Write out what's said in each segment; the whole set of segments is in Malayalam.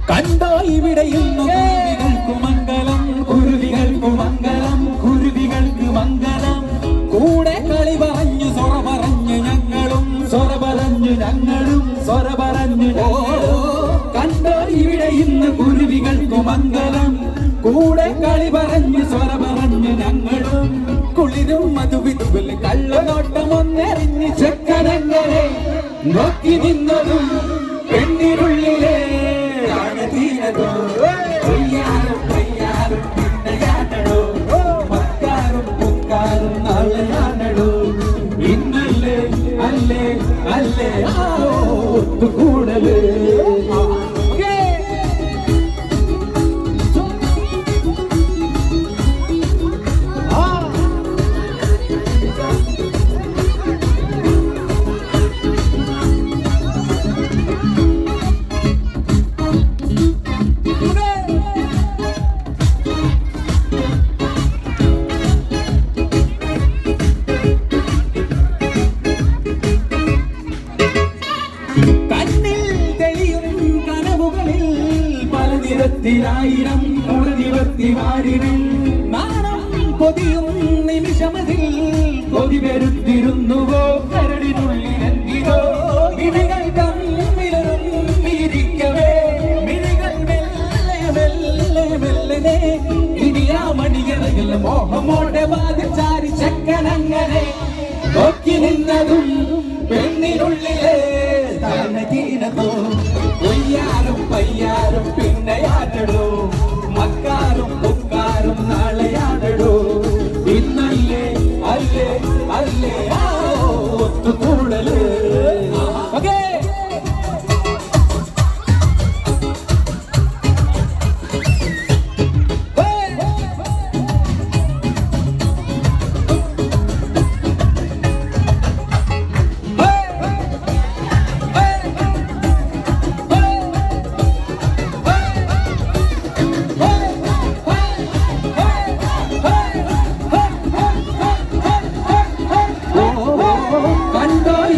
കണ്ടോ ഇവിടെ ഇന്നു കുരുവികൾക്കു മംഗളം, കുരുവികൾക്കു മംഗളം, കുരുവികൾക്ക് മംഗളം. കൂടെ കളി പറഞ്ഞു സൊറ പറഞ്ഞു ഞങ്ങളും, സൊറ പറഞ്ഞു ഞങ്ങളും, സൊറ പറഞ്ഞു. കണ്ടോ ഇവിടെ ഇന്ന് കുരുവികൾക്കു മംഗളം, കൂടെ കളി പറഞ്ഞു സൊറ പറഞ്ഞു ഞങ്ങളും. കുളിരും മധുവിധുവിൽ കള്ളനോട്ടമൊന്നെറിഞ്ഞ് ചെക്കനങ്ങനെ നോക്കി നിന്നതും പെണ്ണിനുള്ളിലെ തീരതോ. പൊയ്യാറും പൊയ്യാറും പിന്നയാണടോ, മക്കാരും പൊക്കാരും നാളെയാണടോ. ഇന്നല്ലേ അല്ലേ അല്ലേ ഒത്തുകൂടല്. ായിരം കുളനിവർത്തി വാരിവിൽ നാണം കൊതിയും നിമിഷമതിൽ കൊതി വരുത്തിരുന്നുവോ കരടിനുള്ളിലെന്തിനോ. മിഴികൾ തമ്മിലൊരുമ്മിരിക്കവേ മിഴികൾ മെല്ലെ മെല്ലെ മെല്ലനെ ഇനിയാ മണിയറയിൽ മോഹമോടെ വാതിച്ചാരി ചക്കനങ്ങനെ നോക്കി നിന്നതും പെണ്ണിനുള്ളിലെ താനകീനതോ. പൊയ്യാറും പയ്യാറും പിന്നയാണടോ, മക്കാരും പൊക്കാരും നാളെയാണടോ. ഇന്നല്ലേ അല്ലേ അല്ലേ ഒത്തുകൂടല്.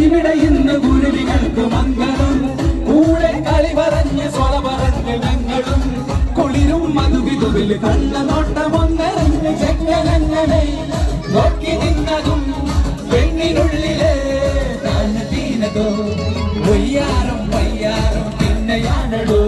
ഇവിടെ ഇന്ന് കുരുവികൾക്ക് മംഗളം, കൂടെ കളി പറഞ്ഞ് സ്വറ പറഞ്ഞ് ഞങ്ങളും. കുളിരും മധുവിധുവിൽ കള്ളനോട്ടമൊന്നെറിഞ്ഞ് ചെക്കനങ്ങനെ നോക്കി നിന്നതും പെണ്ണിനുള്ളിലെ താഴ്ന്ന തീനതോ. പൊയ്യാറും പയ്യാറും പിന്നെയാണടോ.